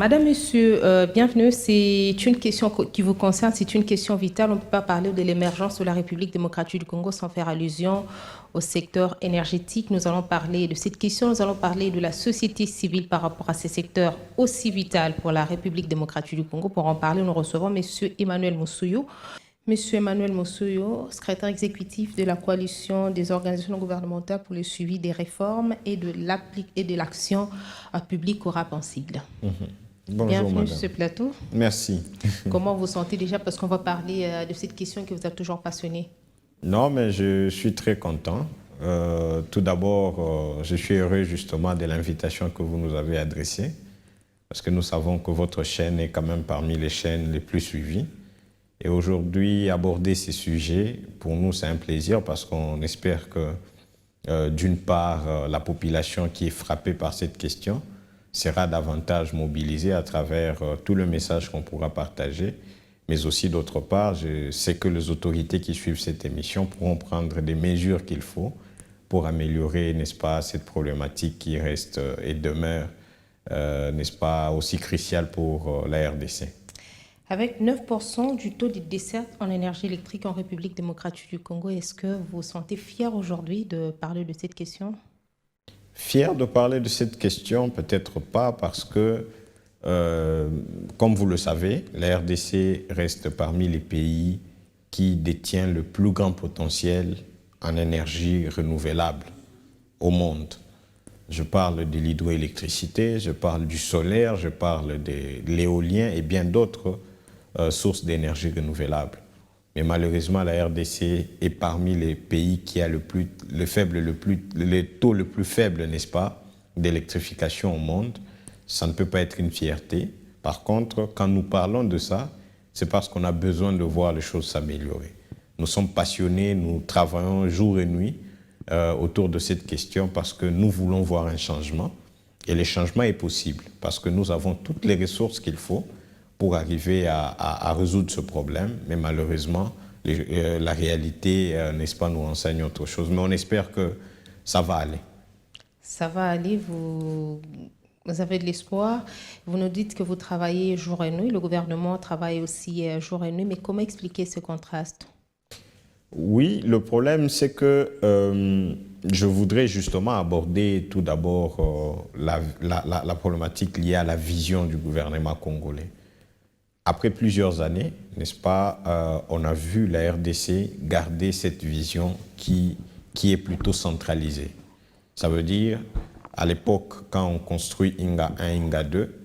Madame, Monsieur, bienvenue. C'est une question qui vous concerne, c'est une question vitale. On ne peut pas parler de l'émergence de la République démocratique du Congo sans faire allusion au secteur énergétique. Nous allons parler de cette question, nous allons parler de la société civile par rapport à ces secteurs aussi vitaux pour la République démocratique du Congo. Pour en parler, nous recevons Monsieur Emmanuel Moussouyou. Monsieur Emmanuel Moussouyou, secrétaire exécutif de la coalition des organisations gouvernementales pour le suivi des réformes et de l'action publique au Rapensigle. Bonjour, bienvenue madame. sur ce plateau. Merci. Comment vous vous sentez déjà? Parce qu'on va parler de cette question qui vous a toujours passionné. Non, mais je suis très content. Tout d'abord, je suis heureux justement de l'invitation que vous nous avez adressée, parce que nous savons que votre chaîne est quand même parmi les chaînes les plus suivies. Et aujourd'hui, aborder ces sujets, pour nous, c'est un plaisir parce qu'on espère que, d'une part, la population qui est frappée par cette question sera davantage mobilisée à travers tout le message qu'on pourra partager. Mais aussi, d'autre part, je sais que les autorités qui suivent cette émission pourront prendre des mesures qu'il faut pour améliorer, n'est-ce pas, cette problématique qui reste et demeure, n'est-ce pas, aussi cruciale pour la RDC. Avec 9% du taux de desserte en énergie électrique en République démocratique du Congo, est-ce que vous vous sentez fier aujourd'hui de parler de cette question? Fier de parler de cette question, peut-être pas, parce que, comme vous le savez, la RDC reste parmi les pays qui détiennent le plus grand potentiel en énergie renouvelable au monde. Je parle de l'hydroélectricité, je parle du solaire, je parle de l'éolien et bien d'autres sources d'énergie renouvelable. Mais malheureusement, la RDC est parmi les pays qui a le taux le plus faible, n'est-ce pas, d'électrification au monde. Ça ne peut pas être une fierté. Par contre, quand nous parlons de ça, c'est parce qu'on a besoin de voir les choses s'améliorer. Nous sommes passionnés, nous travaillons jour et nuit autour de cette question parce que nous voulons voir un changement. Et le changement est possible parce que nous avons toutes les ressources qu'il faut pour arriver à résoudre ce problème. Mais malheureusement, la réalité, n'est-ce pas, nous enseigne autre chose. Mais on espère que ça va aller. Ça va aller, vous avez de l'espoir. Vous nous dites que vous travaillez jour et nuit. Le gouvernement travaille aussi jour et nuit. Mais comment expliquer ce contraste? Oui, le problème, c'est que je voudrais justement aborder tout d'abord la problématique liée à la vision du gouvernement congolais. Après plusieurs années, n'est-ce pas, on a vu la RDC garder cette vision qui est plutôt centralisée. Ça veut dire, à l'époque, quand on construit Inga 1, Inga 2,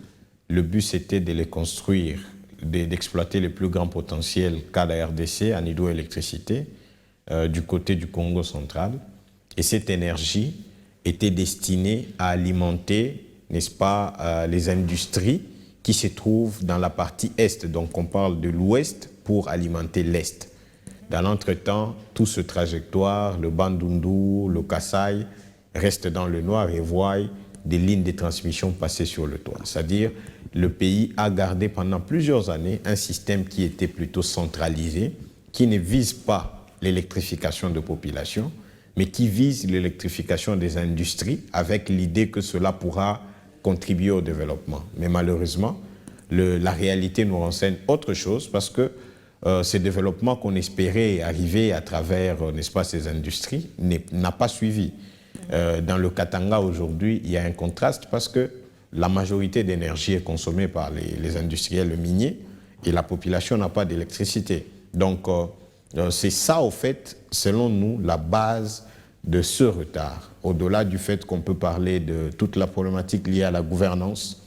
le but c'était de les construire, d'exploiter le plus grand potentiel qu'a la RDC en hydroélectricité du côté du Congo central. Et cette énergie était destinée à alimenter, n'est-ce pas, les industries qui se trouvent dans la partie est. Donc on parle de l'ouest pour alimenter l'est. Dans l'entretemps, tout ce trajectoire, le Bandundu, le Kassai, reste dans le noir et voit des lignes de transmission passer sur le toit. C'est-à-dire, le pays a gardé pendant plusieurs années un système qui était plutôt centralisé, qui ne vise pas l'électrification de population, mais qui vise l'électrification des industries avec l'idée que cela pourra contribuer au développement. Mais malheureusement, la réalité nous renseigne autre chose parce que ce développement qu'on espérait arriver à travers, n'est-ce pas, ces industries n'a pas suivi. Dans le Katanga aujourd'hui, il y a un contraste parce que la majorité d'énergie est consommée par les industriels miniers et la population n'a pas d'électricité. Donc, c'est ça, au fait, selon nous, la base de ce retard. Au-delà du fait qu'on peut parler de toute la problématique liée à la gouvernance,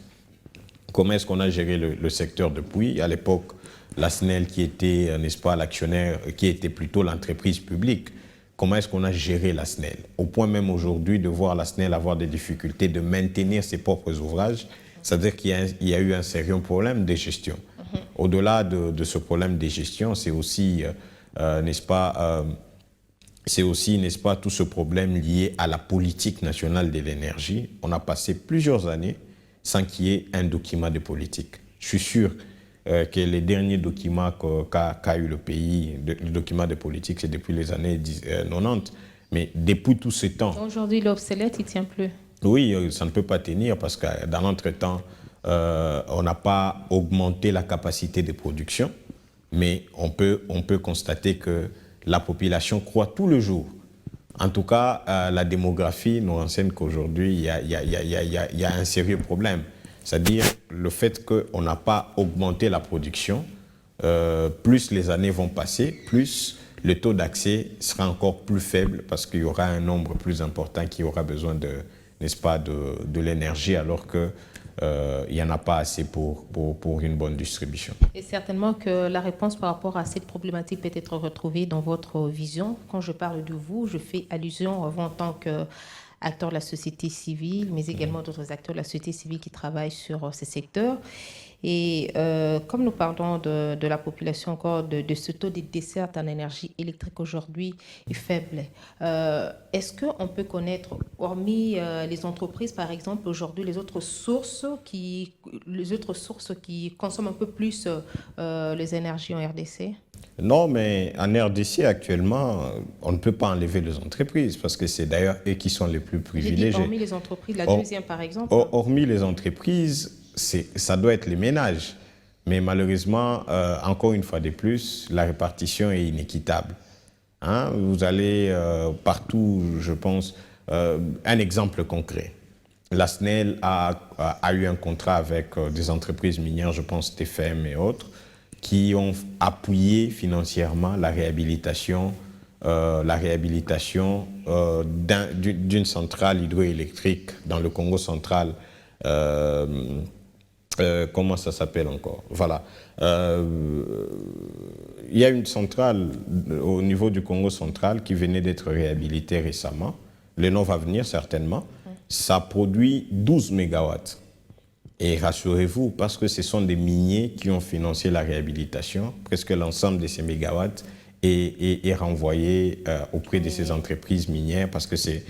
comment est-ce qu'on a géré le secteur depuis, à l'époque, la SNEL qui était, n'est-ce pas, l'actionnaire, qui était plutôt l'entreprise publique, comment est-ce qu'on a géré la SNEL? Au point même aujourd'hui de voir la SNEL avoir des difficultés de maintenir ses propres ouvrages, c'est-à-dire qu'il y a eu un sérieux problème de gestion. Au-delà de ce problème de gestion, c'est aussi, n'est-ce pas, n'est-ce pas, tout ce problème lié à la politique nationale de l'énergie. On a passé plusieurs années sans qu'il y ait un document de politique. Je suis sûr que les derniers documents qu'a eu le pays, le document de politique, c'est depuis les années 90. Mais depuis tout ce temps... Aujourd'hui, l'obsolète, il ne tient plus. Oui, ça ne peut pas tenir parce que dans l'entretemps, on n'a pas augmenté la capacité de production, mais on peut constater que la population croît tout le jour. En tout cas, la démographie nous renseigne qu'aujourd'hui, il y a un sérieux problème. C'est-à-dire le fait qu'on n'a pas augmenté la production, plus les années vont passer, plus le taux d'accès sera encore plus faible parce qu'il y aura un nombre plus important qui aura besoin de, n'est-ce pas, de l'énergie, alors que il n'y en a pas assez pour une bonne distribution. Et certainement que la réponse par rapport à cette problématique peut être retrouvée dans votre vision. Quand je parle de vous, je fais allusion à vous en tant qu'acteur de la société civile, mais également d'autres acteurs de la société civile qui travaillent sur ces secteurs. Et comme nous parlons de la population encore, de ce taux de desserte en énergie électrique aujourd'hui est faible, est-ce qu'on peut connaître, hormis les entreprises par exemple, aujourd'hui les autres sources qui consomment un peu plus les énergies en RDC? Non, mais en RDC actuellement, on ne peut pas enlever les entreprises parce que c'est d'ailleurs eux qui sont les plus privilégiés. J'ai dit hormis les entreprises, la deuxième par exemple. Hormis les entreprises, ça doit être les ménages. Mais malheureusement, encore une fois de plus, la répartition est inéquitable. Hein? Vous allez partout, je pense, un exemple concret. La SNEL a eu un contrat avec des entreprises minières, je pense TFM et autres, qui ont appuyé financièrement la réhabilitation d'une centrale hydroélectrique dans le Congo central. Comment ça s'appelle encore? Voilà. Il y a une centrale au niveau du Congo central qui venait d'être réhabilitée récemment. Le nom va venir certainement. Ça produit 12 mégawatts. Et rassurez-vous, parce que ce sont des miniers qui ont financé la réhabilitation, presque l'ensemble de ces mégawatts est renvoyé auprès de ces entreprises minières parce que c'est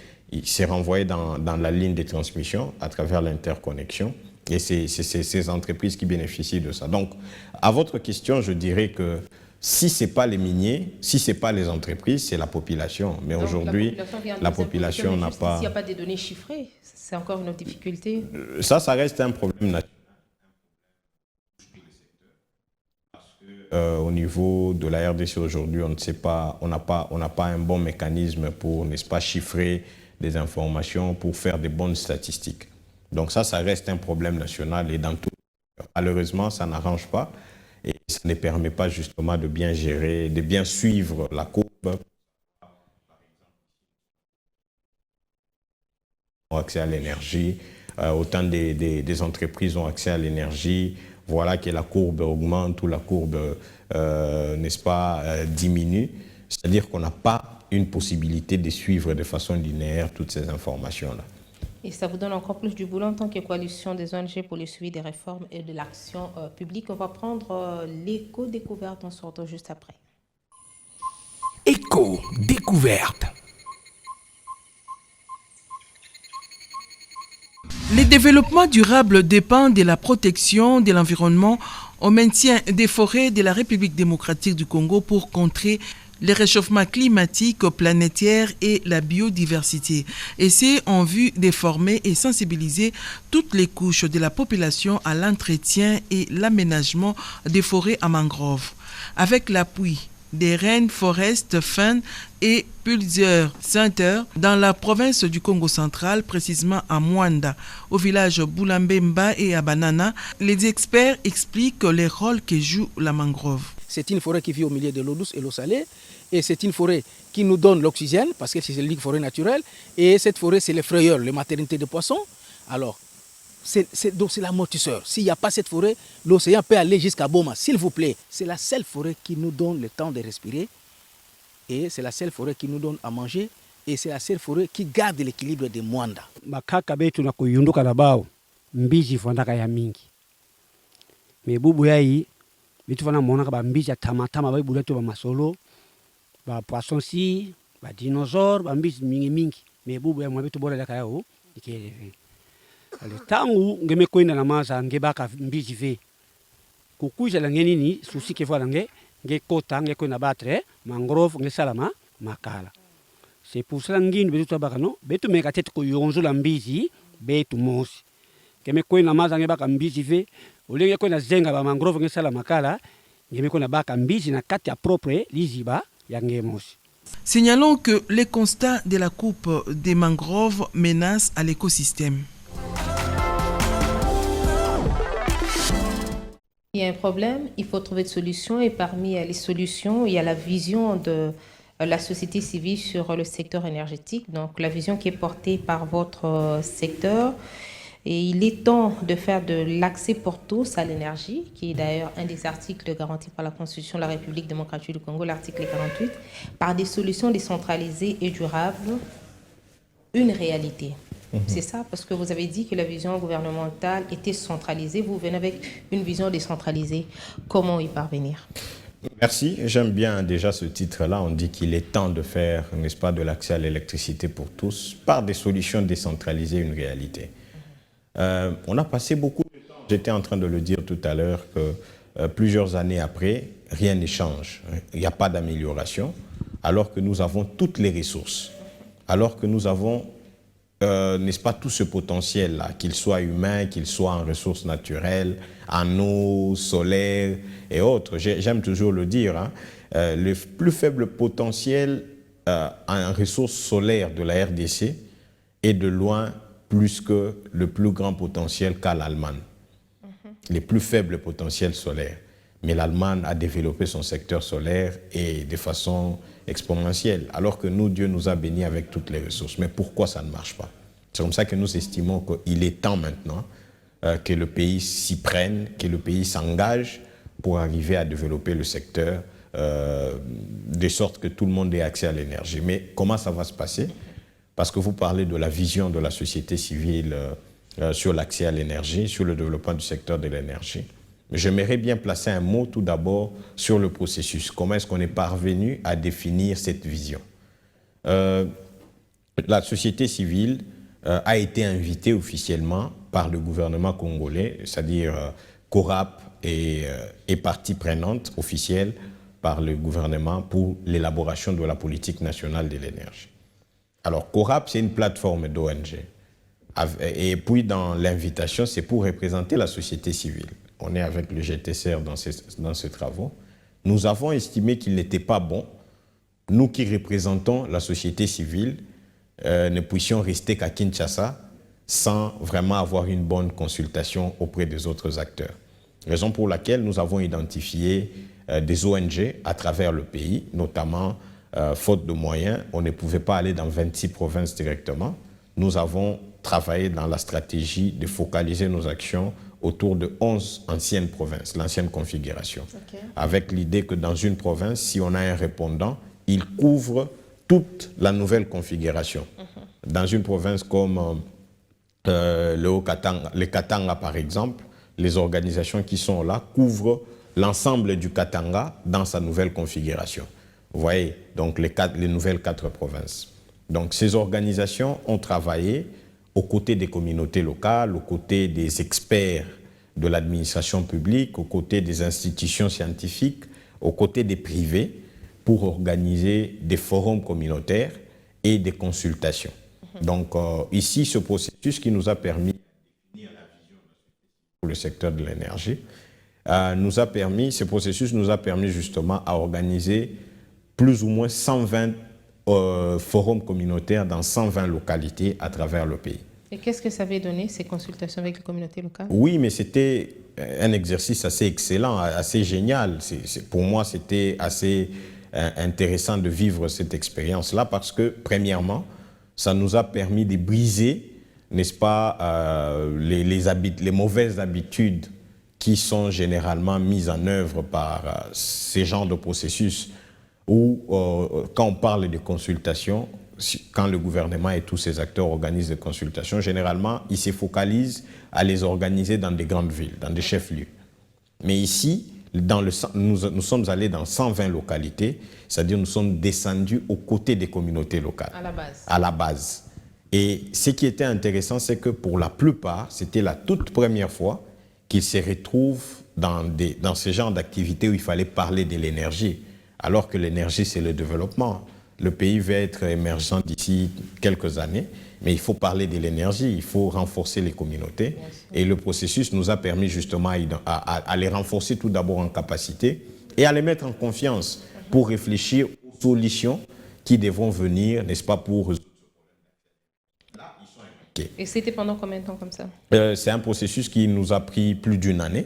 renvoyé dans la ligne de transmission à travers l'interconnexion. Et c'est ces entreprises qui bénéficient de ça. Donc, à votre question, je dirais que si ce n'est pas les miniers, si ce n'est pas les entreprises, c'est la population. Mais aujourd'hui, la population n'a pas... S'il n'y a pas des données chiffrées, c'est encore une autre difficulté. Ça reste un problème national. Au niveau de la RDC aujourd'hui, on ne sait pas, on n'a pas un bon mécanisme pour, n'est-ce pas, chiffrer des informations, pour faire des bonnes statistiques. Donc ça reste un problème national et dans tout. Malheureusement, ça n'arrange pas et ça ne permet pas justement de bien gérer, de bien suivre la courbe. Ont accès à l'énergie, autant des entreprises ont accès à l'énergie. Voilà que la courbe augmente ou la courbe, n'est-ce pas, diminue. C'est-à-dire qu'on n'a pas une possibilité de suivre de façon linéaire toutes ces informations-là. Et ça vous donne encore plus du boulot en tant que coalition des ONG pour le suivi des réformes et de l'action publique. On va prendre l'éco-découverte, on se retrouve juste après. Éco-découverte. Le développement durable dépend de la protection de l'environnement au maintien des forêts de la République démocratique du Congo pour contrer le réchauffement climatique planétaire et la biodiversité. Et c'est en vue de former et sensibiliser toutes les couches de la population à l'entretien et l'aménagement des forêts à mangrove. Avec l'appui des Rainforest Fund et plusieurs centres dans la province du Congo central, précisément à Mwanda, au village Boulambemba et à Banana, les experts expliquent les rôles que joue la mangrove. C'est une forêt qui vit au milieu de l'eau douce et l'eau salée. Et c'est une forêt qui nous donne l'oxygène, parce que c'est une forêt naturelle. Et cette forêt, c'est les frayeurs, les maternités de poissons. Alors, donc c'est l'amortisseur. S'il n'y a pas cette forêt, l'océan peut aller jusqu'à Boma, s'il vous plaît. C'est la seule forêt qui nous donne le temps de respirer. Et c'est la seule forêt qui nous donne à manger. Et c'est la seule forêt qui garde l'équilibre de Mwanda. Makaka betu na kuyunduka na bao, mbiji fondaka ya mingi. Mebubu yai, bitu fana monaka ba mbiji tamatama ba buletu ba masolo, ba poisson si, ba dinosaure, ba mbiji mingi. Mebubu ya mwabitu bora laka yao, ikele. Ale tangu ngeme kwenda na maza ngebaka mbiji ve. Kukuja la ngenini susi ke fala nge kota nge kwenda batre, mangrove nge salama makala. C'est pour cela ngini betu tabaka no, betu meka tete ko yonzo la mbiji betu mosi. ngeme kwena maza nge baka mbizi ve olenge kwena zenga ba mangrove nge sala makala ngeme kwena baka mbizi na kati ya propre liziba ya ngemosi. Signalons que les constats de la coupe des mangroves menacent à l'écosystème. Il y a un problème, il faut trouver des solutions et parmi les solutions, il y a la vision de la société civile sur le secteur énergétique, donc la vision qui est portée par votre secteur. Et il est temps de faire de l'accès pour tous à l'énergie, qui est d'ailleurs un des articles garantis par la Constitution de la République démocratique du Congo, l'article 48, par des solutions décentralisées et durables, une réalité. C'est ça, parce que vous avez dit que la vision gouvernementale était centralisée. Vous venez avec une vision décentralisée. Comment y parvenir? Merci. J'aime bien déjà ce titre-là. On dit qu'il est temps de faire, n'est-ce pas, de l'accès à l'électricité pour tous par des solutions décentralisées, une réalité. On a passé beaucoup de temps. J'étais en train de le dire tout à l'heure que plusieurs années après, rien ne change. Il n'y a pas d'amélioration, alors que nous avons toutes les ressources, alors que nous avons n'est-ce pas, tout ce potentiel-là, qu'il soit humain, qu'il soit en ressources naturelles, en eau, solaire et autres. J'aime toujours le dire, hein, le plus faible potentiel en ressources solaires de la RDC est de loin plus que le plus grand potentiel qu'a l'Allemagne. Les plus faibles potentiels solaires. Mais l'Allemagne a développé son secteur solaire et de façon exponentielle, alors que nous, Dieu nous a bénis avec toutes les ressources. Mais pourquoi ça ne marche pas? C'est comme ça que nous estimons qu'il est temps maintenant que le pays s'y prenne, que le pays s'engage pour arriver à développer le secteur de sorte que tout le monde ait accès à l'énergie. Mais comment ça va se passer? Parce que vous parlez de la vision de la société civile sur l'accès à l'énergie, sur le développement du secteur de l'énergie. J'aimerais bien placer un mot tout d'abord sur le processus. Comment est-ce qu'on est parvenu à définir cette vision? La société civile a été invitée officiellement par le gouvernement congolais, c'est-à-dire CORAP est partie prenante officielle par le gouvernement pour l'élaboration de la politique nationale de l'énergie. Alors CORAP, c'est une plateforme d'ONG. Et puis dans l'invitation, c'est pour représenter la société civile. On est avec le GTCR dans ces travaux. Nous avons estimé qu'il n'était pas bon, nous qui représentons la société civile, ne puissions rester qu'à Kinshasa sans vraiment avoir une bonne consultation auprès des autres acteurs. Raison pour laquelle nous avons identifié des ONG à travers le pays, notamment, faute de moyens, on ne pouvait pas aller dans 26 provinces directement. Nous avons travaillé dans la stratégie de focaliser nos actions autour de 11 anciennes provinces, l'ancienne configuration. Okay. Avec l'idée que dans une province, si on a un répondant, il couvre toute la nouvelle configuration. Dans une province comme le Katanga, par exemple, les organisations qui sont là couvrent l'ensemble du Katanga dans sa nouvelle configuration. Vous voyez, donc les nouvelles 4 provinces. Donc ces organisations ont travaillé aux côtés des communautés locales, aux côtés des experts de l'administration publique, aux côtés des institutions scientifiques, aux côtés des privés, pour organiser des forums communautaires et des consultations. Donc ici, ce processus qui nous a permis de définir la vision pour le secteur de l'énergie, ce processus nous a permis justement à organiser plus ou moins 120 forums communautaires dans 120 localités à travers le pays. Et qu'est-ce que ça avait donné, ces consultations avec les communautés locales? Oui, mais c'était un exercice assez excellent, assez génial. Pour moi, c'était assez intéressant de vivre cette expérience-là parce que, premièrement, ça nous a permis de briser, n'est-ce pas, les mauvaises habitudes qui sont généralement mises en œuvre par ces genres de processus où, quand on parle de consultation, quand le gouvernement et tous ses acteurs organisent des consultations, généralement, ils se focalisent à les organiser dans des grandes villes, dans des chefs-lieux. Mais ici, nous sommes allés dans 120 localités, c'est-à-dire nous sommes descendus aux côtés des communautés locales. À la base. À la base. Et ce qui était intéressant, c'est que pour la plupart, c'était la toute première fois qu'ils se retrouvent dans ce genre d'activités où il fallait parler de l'énergie, alors que l'énergie, c'est le développement. le pays va être émergent d'ici quelques années, mais il faut parler de l'énergie, il faut renforcer les communautés. Et le processus nous a permis justement à les renforcer tout d'abord en capacité et à les mettre en confiance pour réfléchir aux solutions qui devront venir, n'est-ce pas, pour résoudre. Et c'était pendant combien de temps comme ça? C'est un processus qui nous a pris plus d'une année.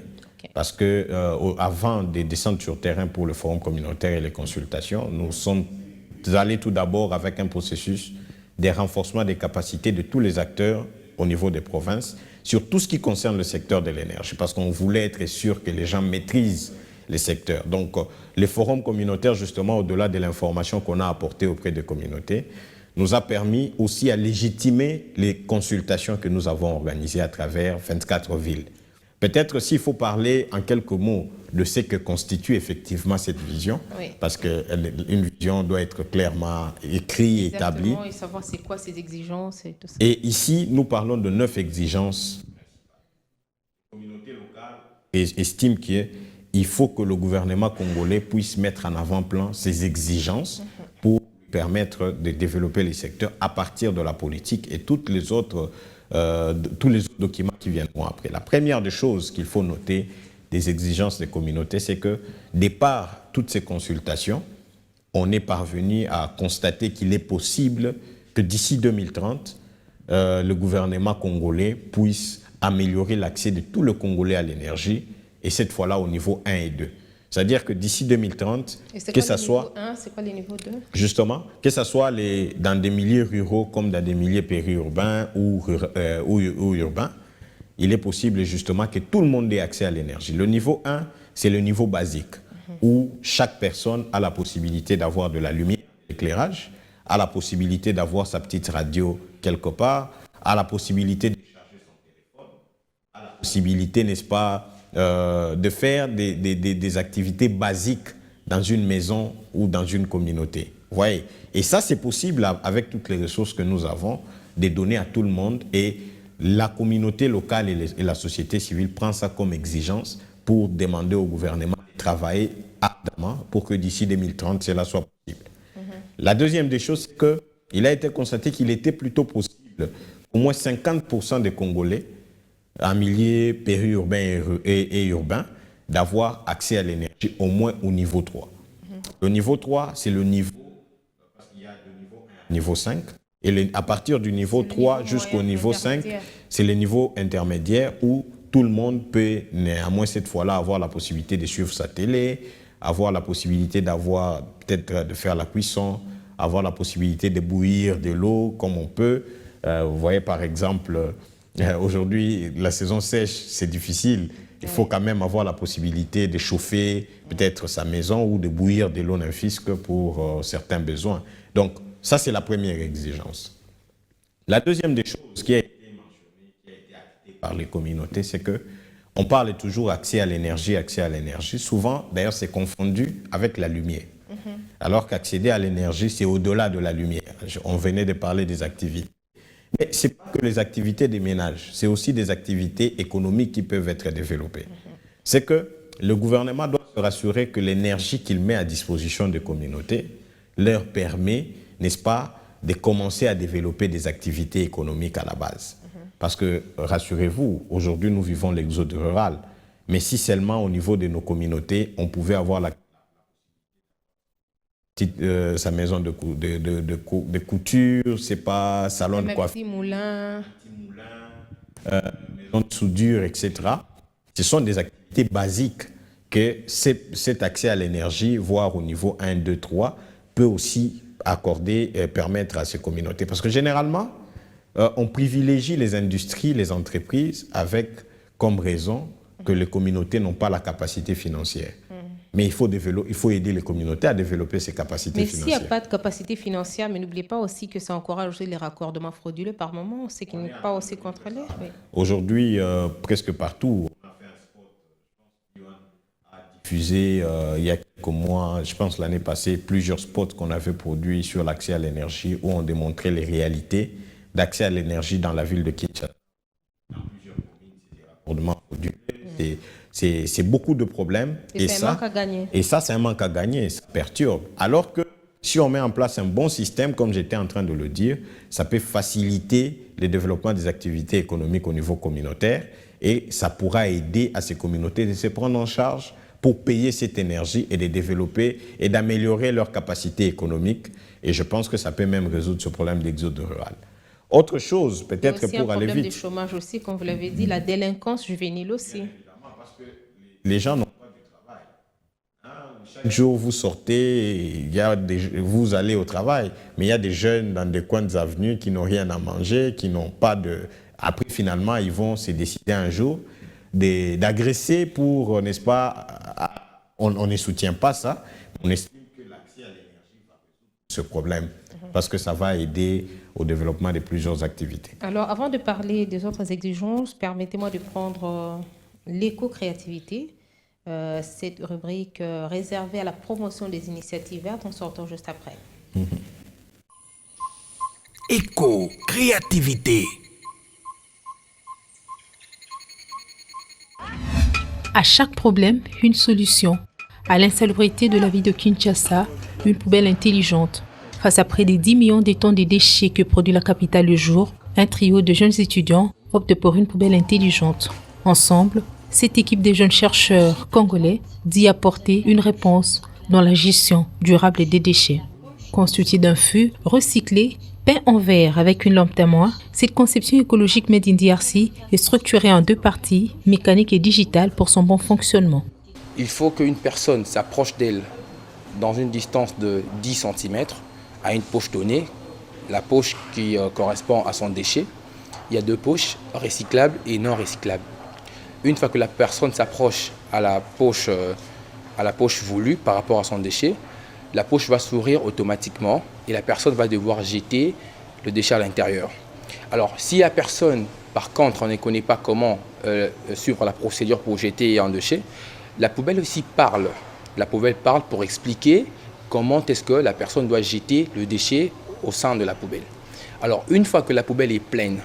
Parce que avant de descendre sur terrain pour le forum communautaire et les consultations, nous sommes allés tout d'abord avec un processus de renforcement des capacités de tous les acteurs au niveau des provinces sur tout ce qui concerne le secteur de l'énergie, parce qu'on voulait être sûr que les gens maîtrisent les secteurs. Donc, les forums communautaires, justement, au-delà de l'information qu'on a apportée auprès des communautés, nous a permis aussi à légitimer les consultations que nous avons organisées à travers 24 villes. Peut-être s'il faut parler en quelques mots de ce que constitue effectivement cette vision, oui, parce qu'une vision doit être clairement écrite, établie. Et savoir c'est quoi ces exigences et tout ça. Et ici, nous parlons de 9 exigences. La communauté locale estime qu'il faut que le gouvernement congolais puisse mettre en avant-plan ces exigences pour permettre de développer les secteurs à partir de la politique et tous les autres documents qui viendront après. La première des choses qu'il faut noter des exigences des communautés, c'est que, dès par toutes ces consultations, on est parvenu à constater qu'il est possible que d'ici 2030, le gouvernement congolais puisse améliorer l'accès de tout le Congolais à l'énergie, et cette fois-là au niveau 1 et 2. C'est-à-dire que d'ici 2030, que ça soit... C'est quoi les niveaux 2? Justement, que ce soit dans des milieux ruraux comme dans des milieux périurbains ou urbains, il est possible justement que tout le monde ait accès à l'énergie. Le niveau 1, c'est le niveau basique, où chaque personne a la possibilité d'avoir de la lumière, de l'éclairage, a la possibilité d'avoir sa petite radio quelque part, a la possibilité de charger son téléphone, a la possibilité, n'est-ce pas, de faire des activités basiques dans une maison ou dans une communauté. Vous voyez? Et ça, c'est possible avec toutes les ressources que nous avons, de donner à tout le monde. Et la communauté locale et la société civile prend ça comme exigence pour demander au gouvernement de travailler ardemment pour que d'ici 2030, cela soit possible. La deuxième des choses, c'est qu'il a été constaté qu'il était plutôt possible au moins 50% des Congolais en milieu périurbain et urbain, d'avoir accès à l'énergie au moins au niveau 3. Le niveau 3, c'est le niveau, parce qu'il y a le niveau 1, niveau 5, et à partir du niveau 3 jusqu'au niveau 5, c'est le niveau intermédiaire où tout le monde peut néanmoins cette fois-là avoir la possibilité de suivre sa télé, avoir la possibilité d'avoir peut-être de faire la cuisson, avoir la possibilité de bouillir de l'eau comme on peut. Vous voyez par exemple... Aujourd'hui, la saison sèche, c'est difficile. Il faut quand même avoir la possibilité de chauffer peut-être sa maison ou de bouillir de l'eau infisque pour certains besoins. Donc, ça, c'est la première exigence. La deuxième des choses qui a été mentionnée, qui a été actée par les communautés, c'est qu'on parle toujours accès à l'énergie, accès à l'énergie. Souvent, d'ailleurs, c'est confondu avec la lumière. Alors qu'accéder à l'énergie, c'est au-delà de la lumière. On venait de parler des activités. Mais ce n'est pas que les activités des ménages, c'est aussi des activités économiques qui peuvent être développées. C'est que le gouvernement doit se rassurer que l'énergie qu'il met à disposition des communautés leur permet, n'est-ce pas, de commencer à développer des activités économiques à la base. Parce que, rassurez-vous, aujourd'hui nous vivons l'exode rural, mais si seulement au niveau de nos communautés, on pouvait avoir sa maison de couture, c'est pas salon de coiffure, petit moulin, maison de soudure, etc. Ce sont des activités basiques que cet accès à l'énergie, voire au niveau 1, 2, 3, peut aussi accorder et permettre à ces communautés. Parce que généralement, on privilégie les industries, les entreprises, avec comme raison que les communautés n'ont pas la capacité financière. Mais il faut aider les communautés à développer ces capacités financières. Mais s'il n'y a pas de capacité financière, mais n'oubliez pas aussi que ça encourage les raccordements frauduleux par moment, ce qui n'est pas aussi contrôlé. Oui. Aujourd'hui, presque partout, on a fait un spot, je pense que a diffusé il y a quelques mois, je pense l'année passée, plusieurs spots qu'on avait produits sur l'accès à l'énergie où on démontrait les réalités d'accès à l'énergie dans la ville de Kinshasa. Dans plusieurs communes, c'est des raccordements frauduleux. C'est beaucoup de problèmes. Et c'est un manque à gagner. Et ça, c'est un manque à gagner, ça perturbe. Alors que Si on met en place un bon système, comme j'étais en train de le dire, ça peut faciliter le développement des activités économiques au niveau communautaire et ça pourra aider à ces communautés de se prendre en charge pour payer cette énergie et de développer et d'améliorer leur capacité économique. Et je pense que ça peut même résoudre ce problème d'exode rural. Autre chose, peut-être pour aller vite. Il y a aussi un problème du chômage aussi, comme vous l'avez dit, la délinquance juvénile aussi. Parce que les gens n'ont pas de travail. Chaque jour, vous sortez, vous allez au travail, mais il y a des jeunes dans des coins des avenues qui n'ont rien à manger, qui n'ont pas de... Après, finalement, ils vont se décider un jour d'agresser pour, n'est-ce pas, on ne soutient pas ça, on estime que l'accès à l'énergie va résoudre ce problème, parce que ça va aider au développement de plusieurs activités. Alors, avant de parler des autres exigences, permettez-moi de prendre l'éco-créativité, cette rubrique réservée à la promotion des initiatives vertes, en sortant juste après. Éco-créativité. À chaque problème, une solution. À l'insalubrité de la ville de Kinshasa, une poubelle intelligente. Face à près de 10 millions de tonnes de déchets que produit la capitale le jour, un trio de jeunes étudiants opte pour une poubelle intelligente. Ensemble, cette équipe de jeunes chercheurs congolais dit apporter une réponse dans la gestion durable des déchets. Constituée d'un fût recyclé, peint en verre avec une lampe témoin, cette conception écologique made in DRC est structurée en 2 parties, mécanique et digitale, pour son bon fonctionnement. Il faut qu'une personne s'approche d'elle dans une distance de 10 cm à une poche donnée, la poche qui correspond à son déchet. Il y a 2 poches, recyclables et non recyclables. Une fois que la personne s'approche à la poche voulue par rapport à son déchet, la poche va s'ouvrir automatiquement et la personne va devoir jeter le déchet à l'intérieur. Alors, si la personne, par contre, ne connaît pas comment suivre la procédure pour jeter un déchet, la poubelle aussi parle. La poubelle parle pour expliquer comment est-ce que la personne doit jeter le déchet au sein de la poubelle. Alors, une fois que la poubelle est pleine,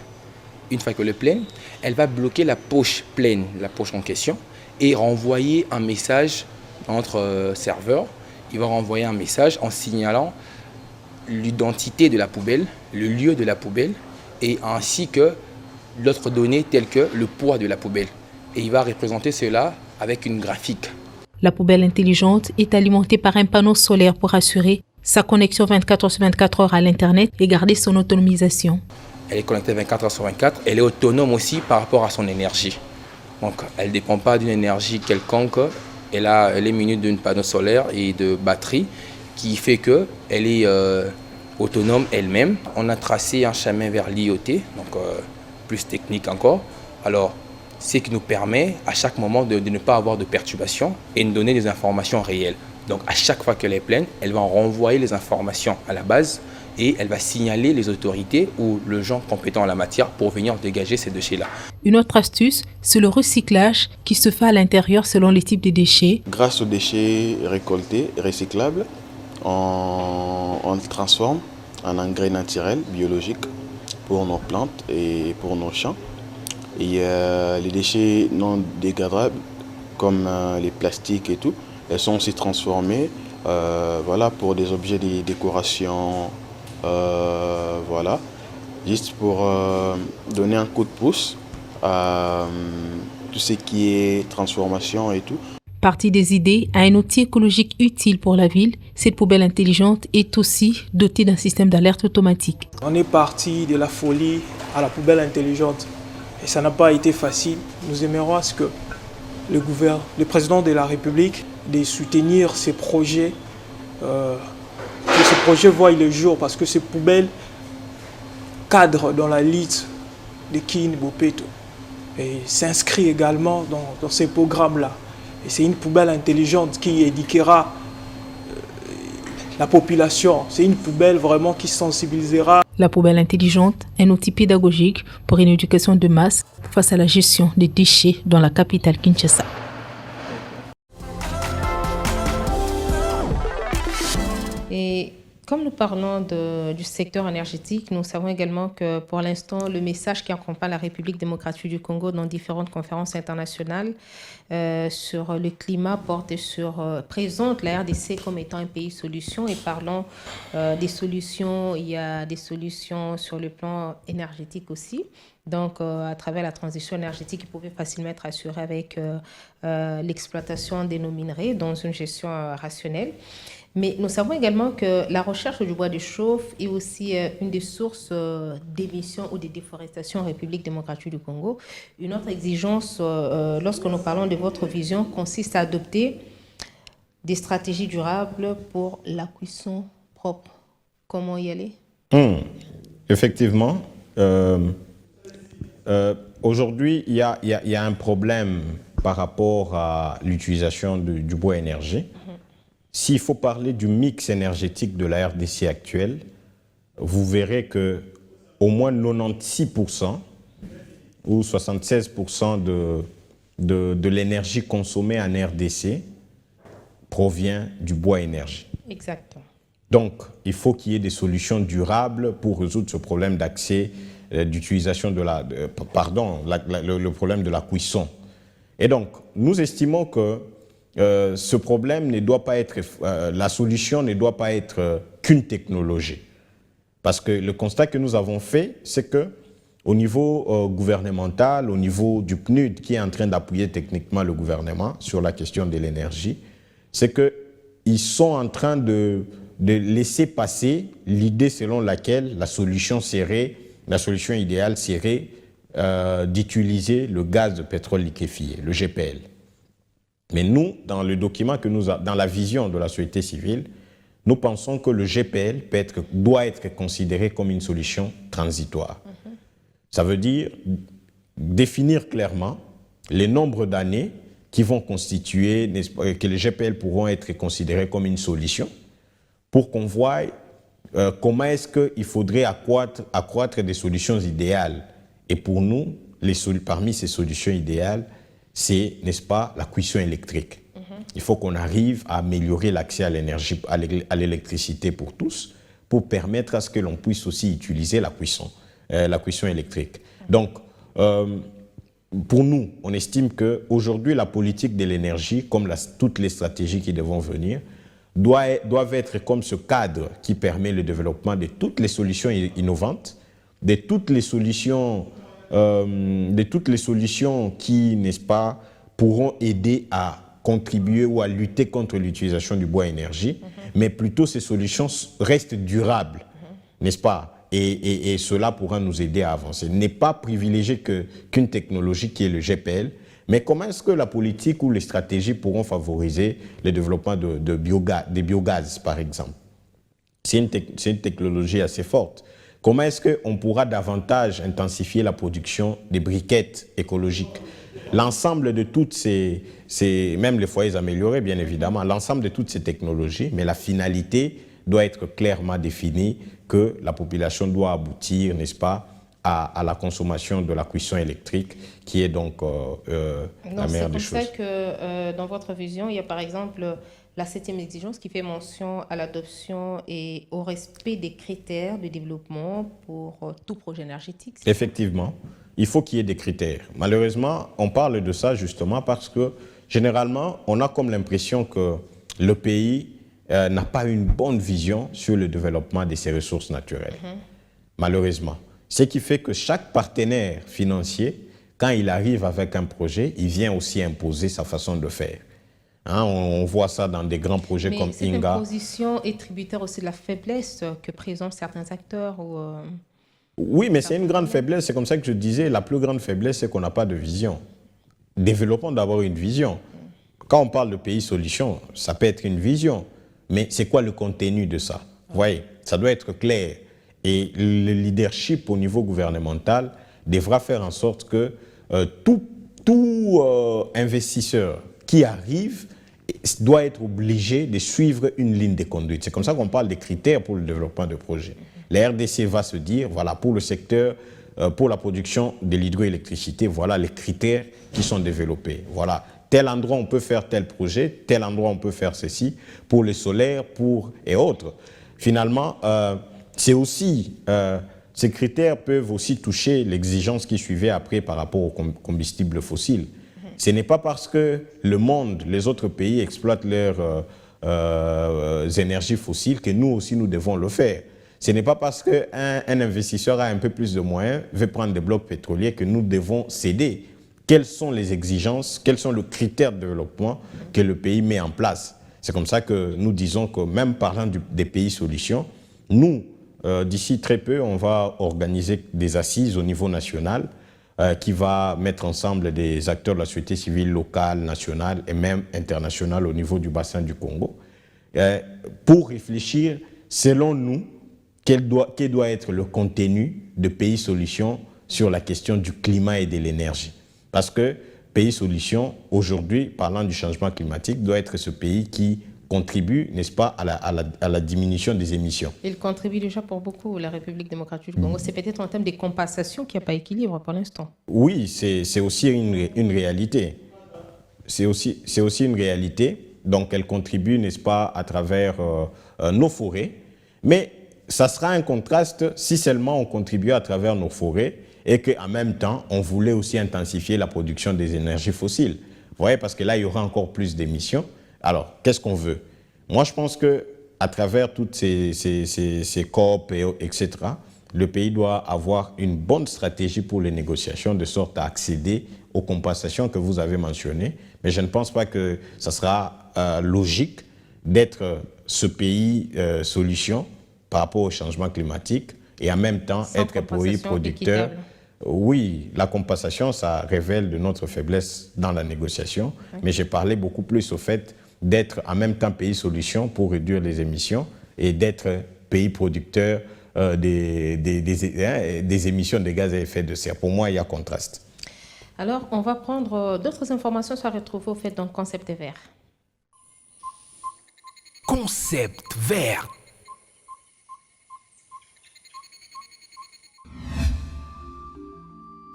elle va bloquer la poche pleine, la poche en question, et renvoyer un message à notre serveur. Il va renvoyer un message en signalant l'identité de la poubelle, le lieu de la poubelle, et ainsi que d'autres données telles que le poids de la poubelle. Et il va représenter cela avec une graphique. La poubelle intelligente est alimentée par un panneau solaire pour assurer sa connexion 24 heures sur 24 heures à l'Internet et garder son autonomisation. Elle est connectée 24 heures sur 24. Elle est autonome aussi par rapport à son énergie. Donc, elle ne dépend pas d'une énergie quelconque. Elle est munie d'un panneau solaire et de batterie qui fait qu'elle est autonome elle-même. On a tracé un chemin vers l'IoT, donc plus technique encore. Alors, ce qui nous permet à chaque moment de ne pas avoir de perturbations et de donner des informations réelles. Donc, à chaque fois qu'elle est pleine, elle va renvoyer les informations à la base et elle va signaler les autorités ou le gens compétent en la matière pour venir dégager ces déchets-là. Une autre astuce, c'est le recyclage qui se fait à l'intérieur selon les types de déchets. Grâce aux déchets récoltés, recyclables, on les transforme en engrais naturels, biologiques pour nos plantes et pour nos champs. Et les déchets non dégradables, comme les plastiques et tout, elles sont aussi transformées pour des objets de décoration. Juste pour donner un coup de pouce à tout ce qui est transformation et tout. Partie des idées à un outil écologique utile pour la ville, cette poubelle intelligente est aussi dotée d'un système d'alerte automatique. On est parti de la folie à la poubelle intelligente et ça n'a pas été facile. Nous aimerons à ce que le président de la République de soutenir ces projets, que ces projets voient le jour parce que ces poubelles cadrent dans la liste de Kin Bopeto et s'inscrit également dans ces programmes-là. Et c'est une poubelle intelligente qui éduquera la population. C'est une poubelle vraiment qui sensibilisera. La poubelle intelligente, un outil pédagogique pour une éducation de masse face à la gestion des déchets dans la capitale Kinshasa. Et Comme nous parlons du secteur énergétique, nous savons également que pour l'instant, le message qui accompagne la République démocratique du Congo dans différentes conférences internationales sur le climat présente la RDC comme étant un pays solution. Et parlons des solutions, il y a des solutions sur le plan énergétique aussi. Donc, à travers la transition énergétique, ils pouvaient facilement être assurés avec l'exploitation de nos minerais dans une gestion rationnelle. Mais nous savons également que la recherche du bois de chauffe est aussi une des sources d'émissions ou de déforestation en République démocratique du Congo. Une autre exigence, lorsque nous parlons de votre vision, consiste à adopter des stratégies durables pour la cuisson propre. Comment y aller? Effectivement. Aujourd'hui, il y a un problème par rapport à l'utilisation du bois énergie. S'il faut parler du mix énergétique de la RDC actuelle, vous verrez que au moins 96% ou 76% de l'énergie consommée en RDC provient du bois énergie. Exactement. Donc, il faut qu'il y ait des solutions durables pour résoudre ce problème d'accès, d'utilisation le problème de la cuisson. Et donc, nous estimons que ce problème ne doit pas être, la solution ne doit pas être qu'une technologie. Parce que le constat que nous avons fait, c'est qu'au niveau gouvernemental, au niveau du PNUD qui est en train d'appuyer techniquement le gouvernement sur la question de l'énergie, c'est qu'ils sont en train de laisser passer l'idée selon laquelle la solution idéale serait d'utiliser le gaz de pétrole liquéfié, le GPL. Mais nous, dans le document dans la vision de la société civile, nous pensons que le GPL doit être considéré comme une solution transitoire. Ça veut dire définir clairement les nombres d'années qui vont constituer, que les GPL pourront être considérés comme une solution, pour qu'on voie comment est-ce qu'il faudrait accroître des solutions idéales. Et pour nous, parmi ces solutions idéales, c'est, n'est-ce pas, la cuisson électrique. Il faut qu'on arrive à améliorer l'accès à l'énergie, à l'électricité pour tous, pour permettre à ce que l'on puisse aussi utiliser la cuisson électrique. Donc, pour nous, on estime qu'aujourd'hui, la politique de l'énergie, comme toutes les stratégies qui devront venir, doivent être comme ce cadre qui permet le développement de toutes les solutions innovantes, de toutes les solutions qui, n'est-ce pas, pourront aider à contribuer ou à lutter contre l'utilisation du bois énergie, mais plutôt ces solutions restent durables, n'est-ce pas? Et cela pourra nous aider à avancer. Ne pas privilégier qu'une technologie qui est le GPL, mais comment est-ce que la politique ou les stratégies pourront favoriser le développement des biogaz, par exemple? C'est une technologie assez forte. Comment est-ce qu'on pourra davantage intensifier la production des briquettes écologiques? L'ensemble de toutes même les foyers améliorés, bien évidemment, l'ensemble de toutes ces technologies, mais la finalité doit être clairement définie, que la population doit aboutir, n'est-ce pas, à la consommation de la cuisson électrique, qui est donc la meilleure des choses. C'est pour ça que dans votre vision, il y a par exemple la 7e exigence qui fait mention à l'adoption et au respect des critères de développement pour tout projet énergétique. Effectivement, il faut qu'il y ait des critères. Malheureusement, on parle de ça justement parce que généralement, on a comme l'impression que le pays n'a pas une bonne vision sur le développement de ses ressources naturelles. Malheureusement. Ce qui fait que chaque partenaire financier, quand il arrive avec un projet, il vient aussi imposer sa façon de faire. Hein, on voit ça dans des grands projets comme Inga. Cette imposition est tributaire aussi de la faiblesse que présentent certains acteurs Oui, mais c'est une grande faiblesse. C'est comme ça que je disais, la plus grande faiblesse, c'est qu'on n'a pas de vision. Développons d'abord une vision. Quand on parle de pays solution, ça peut être une vision. Mais c'est quoi le contenu de ça? Vous voyez, ça doit être clair. Et le leadership au niveau gouvernemental devra faire en sorte que tout investisseur qui arrive doit être obligé de suivre une ligne de conduite. C'est comme ça qu'on parle des critères pour le développement de projets. La RDC va se dire, voilà, pour le secteur, pour la production de l'hydroélectricité, voilà les critères qui sont développés. Voilà, tel endroit on peut faire tel projet, tel endroit on peut faire ceci, pour le solaire, et autres. finalement, c'est aussi, ces critères peuvent aussi toucher l'exigence qui suivait après par rapport aux combustibles fossiles. Ce n'est pas parce que le monde, les autres pays exploitent leurs énergies fossiles que nous aussi nous devons le faire. Ce n'est pas parce qu'un investisseur a un peu plus de moyens, veut prendre des blocs pétroliers que nous devons céder. Quelles sont les exigences, quels sont les critères de développement que le pays met en place? C'est comme ça que nous disons que même parlant des pays solutions, nous, d'ici très peu, on va organiser des assises au niveau national qui va mettre ensemble des acteurs de la société civile locale, nationale et même internationale au niveau du bassin du Congo pour réfléchir, selon nous, quel doit être le contenu de Pays Solutions sur la question du climat et de l'énergie. Parce que Pays Solutions, aujourd'hui, parlant du changement climatique, doit être ce pays qui contribue, n'est-ce pas, à la diminution des émissions. Il contribue déjà pour beaucoup, la République démocratique du Congo. C'est peut-être en termes de compensation qu'il n'y a pas d'équilibre pour l'instant. Oui, c'est aussi une réalité. C'est aussi une réalité. Donc, elle contribue, n'est-ce pas, à travers nos forêts. Mais ça sera un contraste si seulement on contribue à travers nos forêts et qu'en même temps, on voulait aussi intensifier la production des énergies fossiles. Vous voyez, parce que là, il y aura encore plus d'émissions. Alors, qu'est-ce qu'on veut? Moi, je pense qu'à travers toutes ces COP, etc., le pays doit avoir une bonne stratégie pour les négociations, de sorte à accéder aux compensations que vous avez mentionnées. Mais je ne pense pas que ça sera logique d'être ce pays solution par rapport au changement climatique et en même temps être pays producteur. Oui, la compensation, ça révèle de notre faiblesse dans la négociation, mais j'ai parlé beaucoup plus au fait d'être en même temps pays solution pour réduire les émissions et d'être pays producteur des émissions de gaz à effet de serre. Pour moi, il y a contraste. Alors, on va prendre d'autres informations soit retrouvées au fait dans Concept Vert. Concept Vert.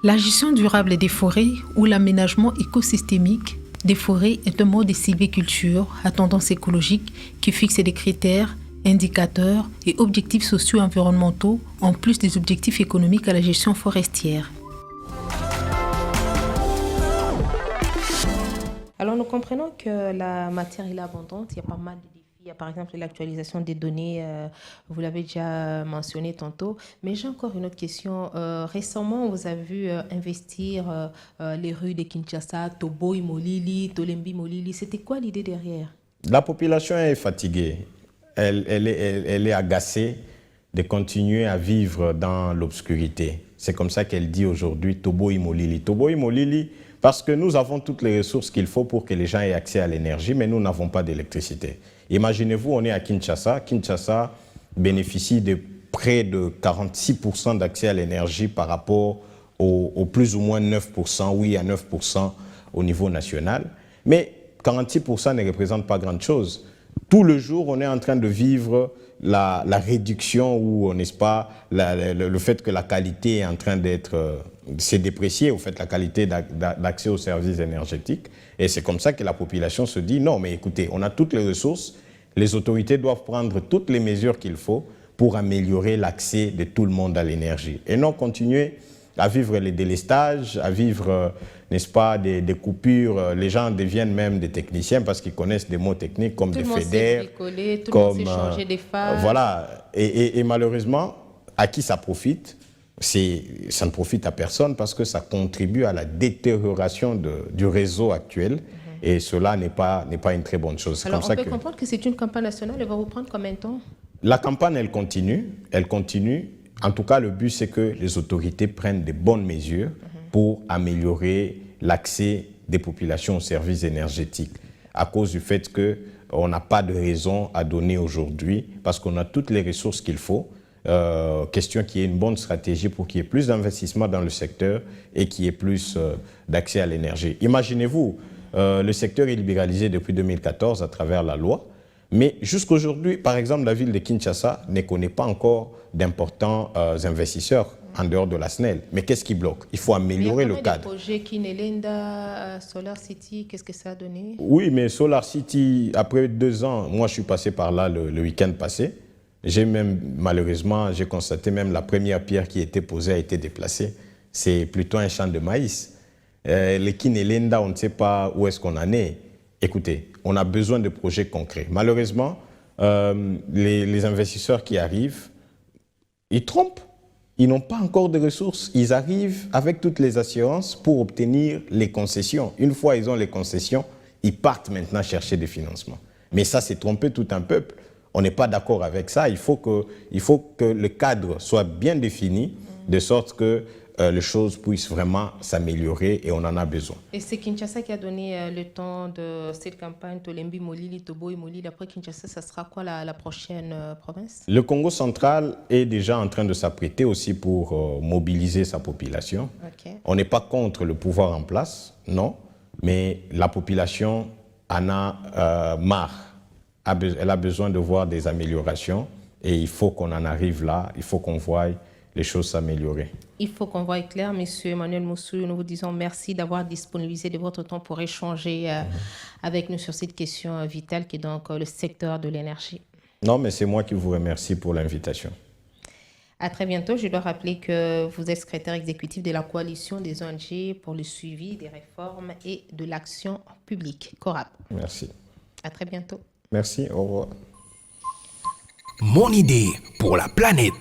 La gestion durable des forêts ou l'aménagement écosystémique des forêts est un mode de sylviculture à tendance écologique qui fixe des critères, indicateurs et objectifs socio-environnementaux en plus des objectifs économiques à la gestion forestière. Alors, nous comprenons que la matière est abondante, il y a pas mal de défis. Il y a par exemple l'actualisation des données, vous l'avez déjà mentionné tantôt. Mais j'ai encore une autre question. Récemment, vous avez vu investir les rues de Kinshasa, Toboy Molili, Tolembi Molili. C'était quoi l'idée derrière? La population est fatiguée. Elle est agacée de continuer à vivre dans l'obscurité. C'est comme ça qu'elle dit aujourd'hui Toboy Molili. Toboy Molili, parce que nous avons toutes les ressources qu'il faut pour que les gens aient accès à l'énergie, mais nous n'avons pas d'électricité. Imaginez-vous, on est à Kinshasa. Kinshasa bénéficie de près de 46% d'accès à l'énergie par rapport au plus ou moins 9%, oui à 9% au niveau national. Mais 46% ne représente pas grand-chose. Tout le jour, on est en train de vivre la réduction ou, n'est-ce pas, le fait que la qualité est en train d'être... c'est déprécié, au fait, la qualité d'accès aux services énergétiques. Et c'est comme ça que la population se dit, non, mais écoutez, on a toutes les ressources, les autorités doivent prendre toutes les mesures qu'il faut pour améliorer l'accès de tout le monde à l'énergie. Et non continuer à vivre les délestages, à vivre, n'est-ce pas, des coupures. Les gens deviennent même des techniciens parce qu'ils connaissent des mots techniques comme des fédères, comme changer des phases. Voilà. Et malheureusement, à qui ça profite? Ça ne profite à personne parce que ça contribue à la détérioration du réseau actuel. Et cela n'est pas une très bonne chose. Alors, on peut comprendre que c'est une campagne nationale. Elle va vous prendre combien de temps? La campagne, elle continue. Elle continue. En tout cas, le but, c'est que les autorités prennent de bonnes mesures pour améliorer l'accès des populations aux services énergétiques. À cause du fait qu'on n'a pas de raison à donner aujourd'hui, parce qu'on a toutes les ressources qu'il faut. Question qu'il y ait une bonne stratégie pour qu'il y ait plus d'investissement dans le secteur et qu'il y ait plus d'accès à l'énergie. Imaginez-vous, le secteur est libéralisé depuis 2014 à travers la loi, mais jusqu'aujourd'hui, par exemple, la ville de Kinshasa ne connaît pas encore d'importants investisseurs en dehors de la SNEL. Mais qu'est-ce qui bloque? Il faut améliorer le cadre. Il y a des projets Kinelenda, Solar City, qu'est-ce que ça a donné? Oui, mais Solar City, après 2 ans, moi je suis passé par là le week-end passé. Malheureusement, j'ai constaté même la première pierre qui était posée a été déplacée. C'est plutôt un champ de maïs. Les Kinelenda, on ne sait pas où est-ce qu'on en est. Écoutez, on a besoin de projets concrets. Malheureusement, les investisseurs qui arrivent, ils trompent. Ils n'ont pas encore de ressources. Ils arrivent avec toutes les assurances pour obtenir les concessions. Une fois ils ont les concessions, ils partent maintenant chercher des financements. Mais ça, c'est tromper tout un peuple. On n'est pas d'accord avec ça. Il faut que le cadre soit bien défini, de sorte que les choses puissent vraiment s'améliorer et on en a besoin. Et c'est Kinshasa qui a donné le temps de cette campagne, Tolembi, Molili, Tobo et Molili. Après Kinshasa, ça sera quoi la prochaine province? Le Congo central est déjà en train de s'apprêter aussi pour mobiliser sa population. Okay. On n'est pas contre le pouvoir en place, non, mais la population en a marre. Elle a besoin de voir des améliorations et il faut qu'on en arrive là, il faut qu'on voie les choses s'améliorer. Il faut qu'on voie clair, Monsieur Emmanuel Moussou. Nous vous disons merci d'avoir disponibilisé de votre temps pour échanger avec nous sur cette question vitale qui est donc le secteur de l'énergie. Non, mais c'est moi qui vous remercie pour l'invitation. À très bientôt. Je dois rappeler que vous êtes secrétaire exécutif de la coalition des ONG pour le suivi des réformes et de l'action publique, CORAP. Merci. À très bientôt. Merci, au revoir. Mon idée pour la planète.